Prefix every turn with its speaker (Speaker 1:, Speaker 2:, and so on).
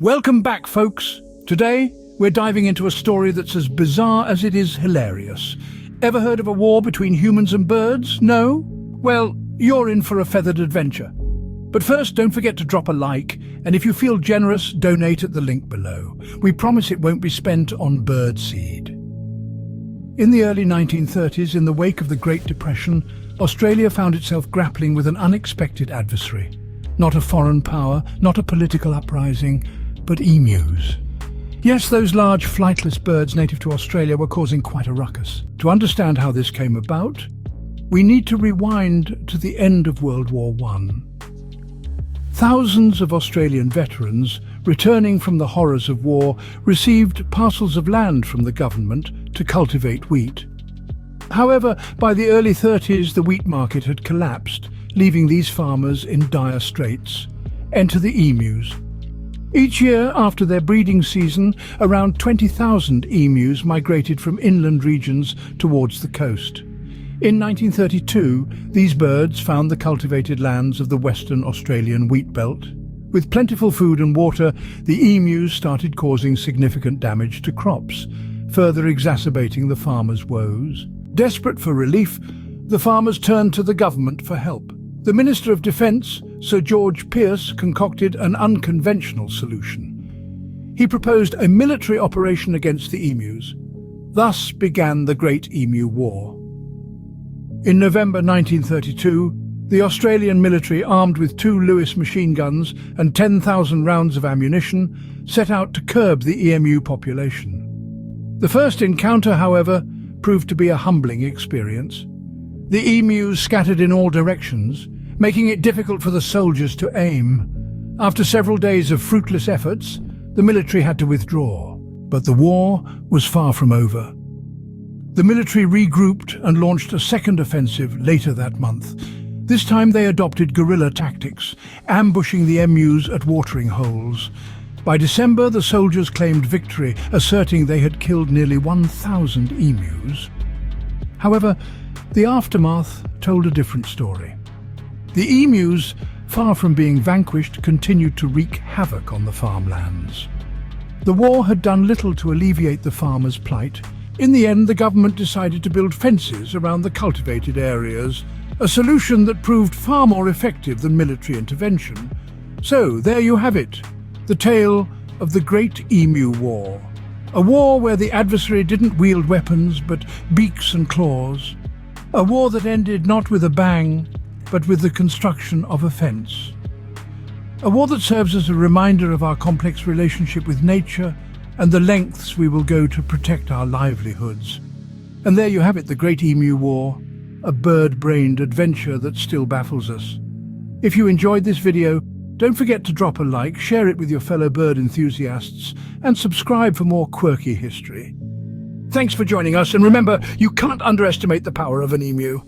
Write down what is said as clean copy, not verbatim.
Speaker 1: Welcome back, folks. Today, we're diving into a story that's as bizarre as it is hilarious. Ever heard of a war between humans and birds? No? Well, you're in for a feathered adventure. But first, don't forget to drop a like, and if you feel generous, donate at the link below. We promise it won't be spent on bird seed. In the early 1930s, in the wake of the Great Depression, Australia found itself grappling with an unexpected adversary. Not a foreign power, not a political uprising, but emus. Yes, those large flightless birds native to Australia were causing quite a ruckus. To understand how this came about, we need to rewind to the end of World War I. Thousands of Australian veterans, returning from the horrors of war, received parcels of land from the government to cultivate wheat. However, by the early 30s, the wheat market had collapsed, leaving these farmers in dire straits. Enter the emus. Each year after their breeding season, around 20,000 emus migrated from inland regions towards the coast. In 1932, these birds found the cultivated lands of the Western Australian wheat belt. With plentiful food and water, the emus started causing significant damage to crops, further exacerbating the farmers' woes. Desperate for relief, the farmers turned to the government for help. The Minister of Defence, Sir George Pearce, concocted an unconventional solution. He proposed a military operation against the emus. Thus began the Great Emu War. In November 1932, the Australian military, armed with 2 Lewis machine guns and 10,000 rounds of ammunition, set out to curb the emu population. The first encounter, however, proved to be a humbling experience. The emus scattered in all directions, making it difficult for the soldiers to aim. After several days of fruitless efforts, the military had to withdraw. But the war was far from over. The military regrouped and launched a second offensive later that month. This time they adopted guerrilla tactics, ambushing the emus at watering holes. By December, the soldiers claimed victory, asserting they had killed nearly 1,000 emus. However, the aftermath told a different story. The emus, far from being vanquished, continued to wreak havoc on the farmlands. The war had done little to alleviate the farmers' plight. In the end, the government decided to build fences around the cultivated areas, a solution that proved far more effective than military intervention. So, there you have it, the tale of the Great Emu War. A war where the adversary didn't wield weapons, but beaks and claws. A war that ended not with a bang, but with the construction of a fence. A war that serves as a reminder of our complex relationship with nature and the lengths we will go to protect our livelihoods. And there you have it, the Great Emu War, a bird-brained adventure that still baffles us. If you enjoyed this video, don't forget to drop a like, share it with your fellow bird enthusiasts, and subscribe for more quirky history. Thanks for joining us, and remember, you can't underestimate the power of an emu.